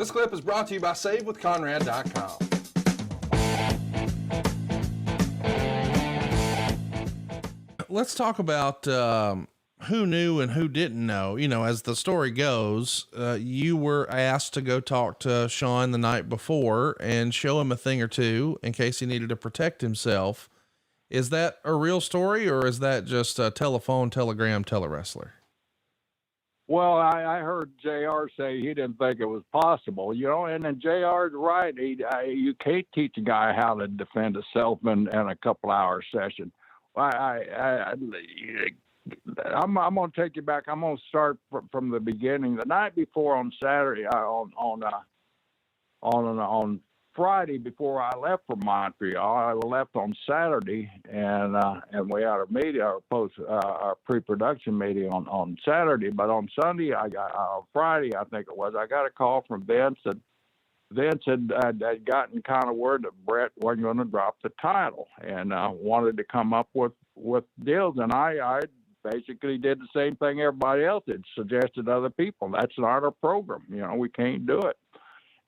This clip is brought to you by SaveWithConrad.com. Let's talk about who knew and who didn't know. You know, as the story goes, you were asked to go talk to Shawn the night before and show him a thing or two in case he needed to protect himself. Is that a real story, or is that just a telephone, telegram, telewrestler? Well, I heard JR say he didn't think it was possible, you know, and then JR's right. You can't teach a guy how to defend himself in a couple-hour session. I'm going to take you back. I'm going to start from the beginning. The night before on Saturday, on Friday before I left for Montreal, I left on Saturday, and we had our meeting, our pre-production meeting on Saturday. But on Sunday, Friday, I think it was, I got a call from Vince, and Vince had gotten kind of word that Bret wasn't going to drop the title, and wanted to come up with deals. And I basically did the same thing everybody else did, suggested other people. That's not our program. You know, we can't do it.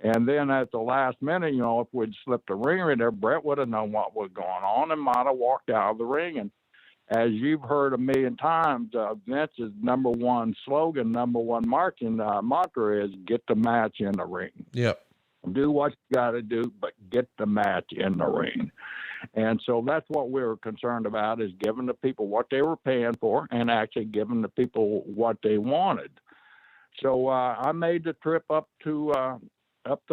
And then at the last minute, you know, if we'd slipped a ringer in there, Bret would have known what was going on and might have walked out of the ring. And as you've heard a million times, Vince's number one slogan, number one marching mantra is get the match in the ring. Yep. Do what you got to do, but get the match in the ring. And so that's what we were concerned about, is giving the people what they were paying for and actually giving the people what they wanted. So I made the trip up to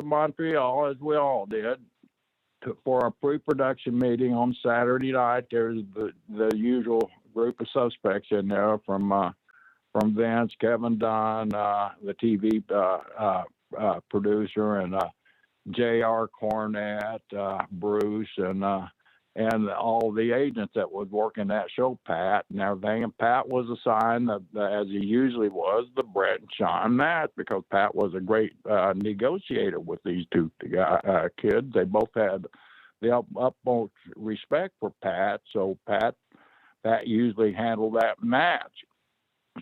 Montreal, as we all did, for a pre-production meeting on Saturday night. There's the usual group of suspects in there from Vince, Kevin Dunn, the TV producer, and J.R. Cornette, Bruce, and all the agents that was working that show, Pat and everything. And Pat was assigned, as he usually was, the Bret and Shawn match, because Pat was a great negotiator with these two kids. They both had the utmost respect for Pat, so Pat usually handled that match.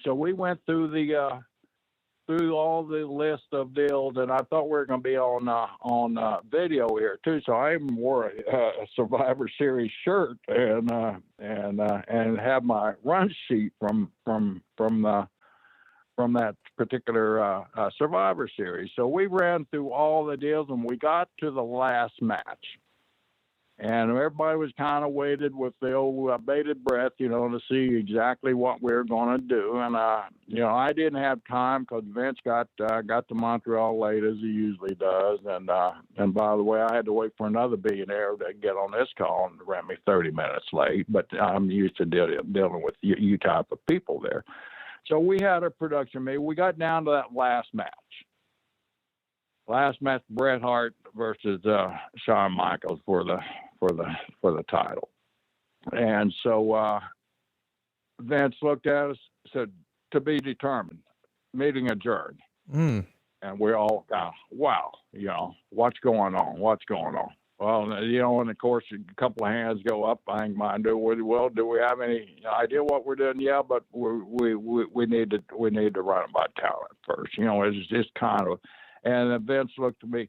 So we went through all the list of deals, and I thought we were going to be on video here too. So I even wore a Survivor Series shirt and have my run sheet from that particular Survivor Series. So we ran through all the deals, and we got to the last match. And everybody was kind of waited with the old bated breath, you know, to see exactly what we were going to do. And, you know, I didn't have time because Vince got to Montreal late, as he usually does. And by the way, I had to wait for another billionaire to get on this call and ran me 30 minutes late. But I'm used to dealing with you type of people there. So we had a production meeting. We got down to that last match. Last match, Bret Hart versus Shawn Michaels for the title. And so Vince looked at us, said, "To be determined, meeting adjourned." And we all kind of, wow, you know, what's going on? Well, you know, and of course, a couple of hands go up. I think mine do. Well, do we have any idea what we're doing? Yeah, but we need to run it by talent first. You know, it's just kind of. And then Vince looked at me.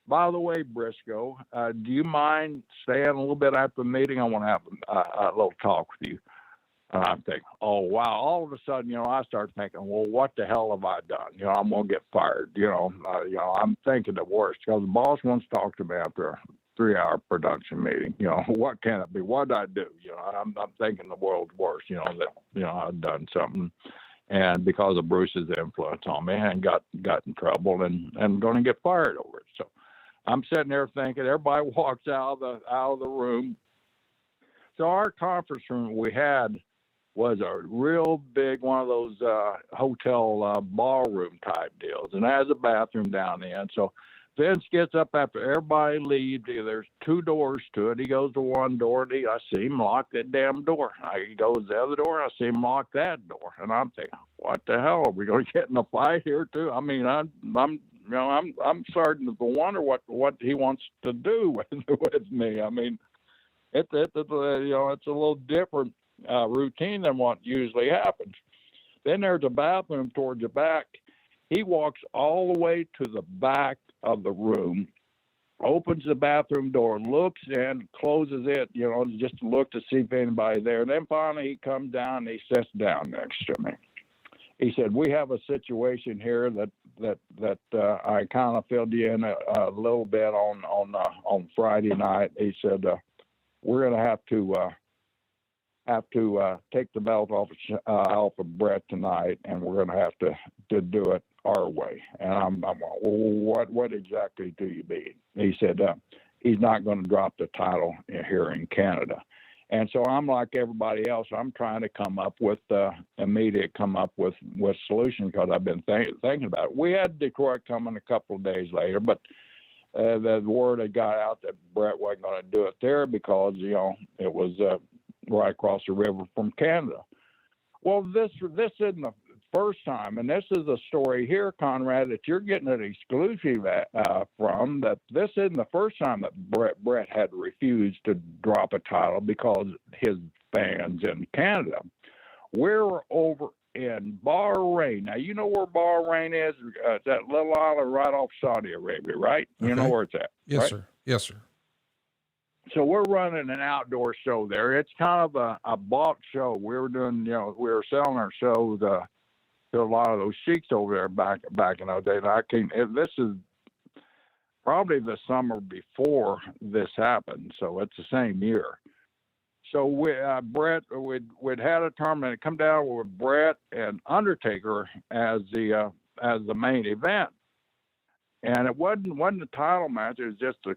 "By the way, Brisco, do you mind staying a little bit after the meeting? I want to have a little talk with you." And I'm thinking, oh, wow. All of a sudden, you know, I start thinking, well, what the hell have I done? You know, I'm going to get fired. You know, I'm thinking the worst, because the boss wants to talk to me after a 3-hour production meeting. You know, what can it be? What did I do? You know, I'm thinking the world's worst, you know, that, you know, I've done something. And because of Bruce's influence on me, and got in trouble and going to get fired over it. So I'm sitting there thinking, everybody walks out of the room. So our conference room we had was a real big one of those hotel ballroom type deals, and it has a bathroom down the end. So Vince gets up after everybody leaves. There's 2 doors to it. He goes to one door, and I see him lock that damn door. He goes to the other door, I see him lock that door. And I'm thinking, what the hell? Are we going to get in a fight here too? I mean, I'm starting to wonder what he wants to do with me. I mean, it's a little different routine than what usually happens. Then there's a bathroom towards the back. He walks all the way to the back of the room, opens the bathroom door, looks in, closes it, just to look to see if anybody's there. And then finally he comes down and he sits down next to me. He said, "We have a situation here that I kind of filled you in a little bit on Friday night." He said, "We're going to have to take the belt off of Bret tonight, and we're going to have to do it our way." And I'm well, what exactly do you mean? He said, "He's not going to drop the title here in Canada." And so I'm like everybody else. I'm trying to come up with solutions, because I've been thinking about it. We had Detroit coming a couple of days later, but the word had got out that Bret wasn't going to do it there because it was right across the river from Canada. Well, this isn't the first time, and this is a story here, Conrad, that you're getting an exclusive from, that this isn't the first time that Bret had refused to drop a title because his fans in Canada. We're over in Bahrain. Now, you know where Bahrain is? It's that little island right off Saudi Arabia, right? Okay. You know where it's at? Yes, right? sir. Yes, sir. So we're running an outdoor show there. It's kind of a bought show. We were doing, we were selling our shows to a lot of those sheiks over there back in those days. This is probably the summer before this happened, so it's the same year. So Bret, we'd had a tournament come down with Bret and Undertaker as the main event, and it wasn't a title match. It was just a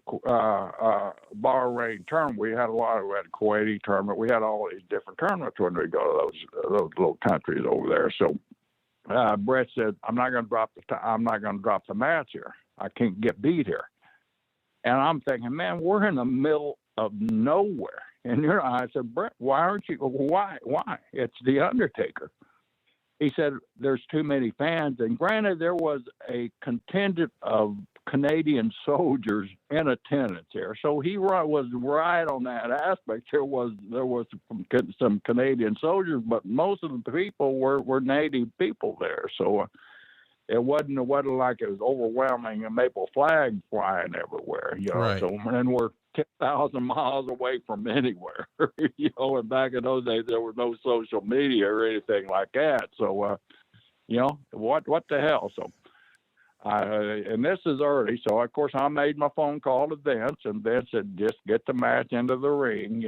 Bahrain tournament. We had a Kuwaiti tournament. We had all these different tournaments when we go to those little countries over there. So Bret said, I'm not going to drop the match here. I can't get beat here. And I'm thinking, man, we're in the middle of nowhere. And I said, Bret, why aren't you? Why? It's the Undertaker. He said, there's too many fans. And granted, there was a contingent of Canadian soldiers in attendance here. So he was right on that aspect. There was some Canadian soldiers, but most of the people were native people there. So it wasn't like it was overwhelming and maple flags flying everywhere, Right. So, and we're 10,000 miles away from anywhere, and back in those days, there was no social media or anything like that. So, what the hell? So, and this is early. So, of course, I made my phone call to Vince, and Vince said, just get the match into the ring,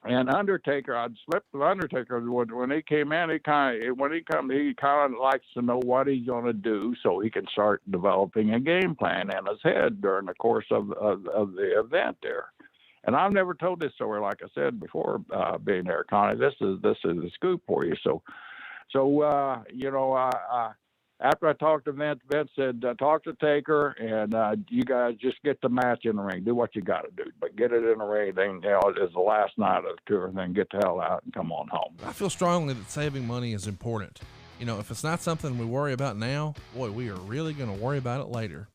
And Undertaker, I'd slipped with Undertaker when he came in. He kind of likes to know what he's going to do so he can start developing a game plan in his head during the course of the event there. And I've never told this story, like I said before, being there, Connie. This is a scoop for you. So after I talked to Vince, Vince said, talk to Taker, and you guys just get the match in the ring. Do what you got to do, but get it in the ring. Then, it's the last night of the tour, and then get the hell out and come on home. I feel strongly that saving money is important. If it's not something we worry about now, boy, we are really going to worry about it later.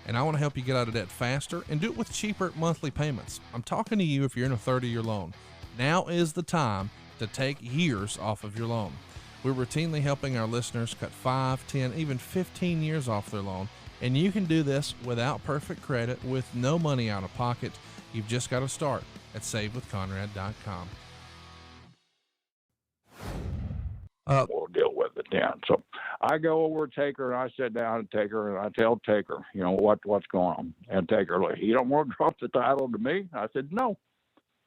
And I want to help you get out of debt faster and do it with cheaper monthly payments. I'm talking to you if you're in a 30-year loan. Now is the time to take years off of your loan. We're routinely helping our listeners cut 5, 10, even 15 years off their loan, and you can do this without perfect credit with no money out of pocket. You've just got to start at savewithconrad.com. We'll deal with it then. So I go over to Taker, and I sit down and Taker, and I tell Taker, what's going on. And Taker, you don't want to drop the title to me? I said, no.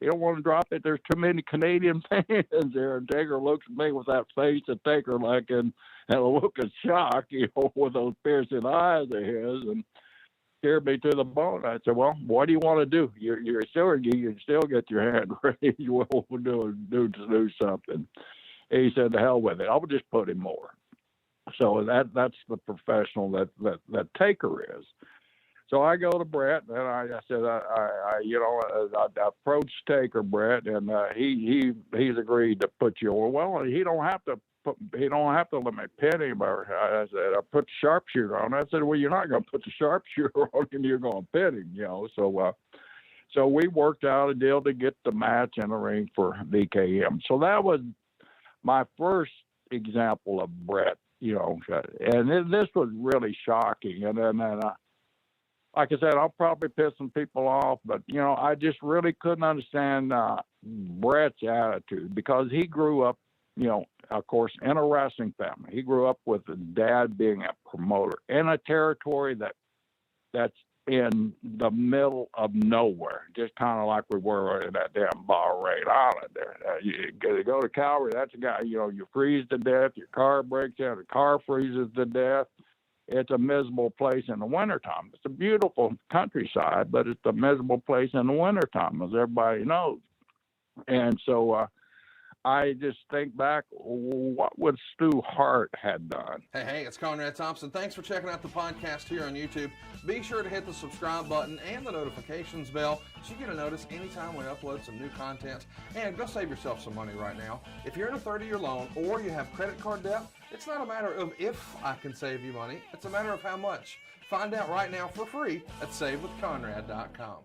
You don't want to drop it. There's too many Canadian fans there. And Taker looks at me with that face of Taker and a look of shock, with those piercing eyes of his, and scared me to the bone. I said, well, what do you want to do? You can still get your hand raised. We'll do something. He said, to hell with it. I'll just put him more. So that's the professional that Taker is. So I go to Bret, and I said, I approached Taker, Bret, and he's agreed to put you on. Well, he don't have to let me pin him. I said, I put the sharpshooter on. I said, well, you're not going to put the sharpshooter on him. You're going to pin him, So we worked out a deal to get the match in the ring for VKM. So that was my first example of Bret and this was really shocking. And then, like I said, I'll probably piss some people off, but I just really couldn't understand Bret's attitude, because he grew up, of course, in a wrestling family. He grew up with his dad being a promoter in a territory that's in the middle of nowhere, just kind of like we were in that damn Bahrain Island there. You go to Calgary, that's a guy, you freeze to death, your car breaks down, the car freezes to death. It's a miserable place in the wintertime. It's a beautiful countryside, but it's a miserable place in the wintertime, as everybody knows. And so I just think back, what would Stu Hart had done? Hey, it's Conrad Thompson. Thanks for checking out the podcast here on YouTube. Be sure to hit the subscribe button and the notifications bell so you get a notice anytime we upload some new content. And go save yourself some money right now. If you're in a 30-year loan or you have credit card debt, it's not a matter of if I can save you money. It's a matter of how much. Find out right now for free at SaveWithConrad.com.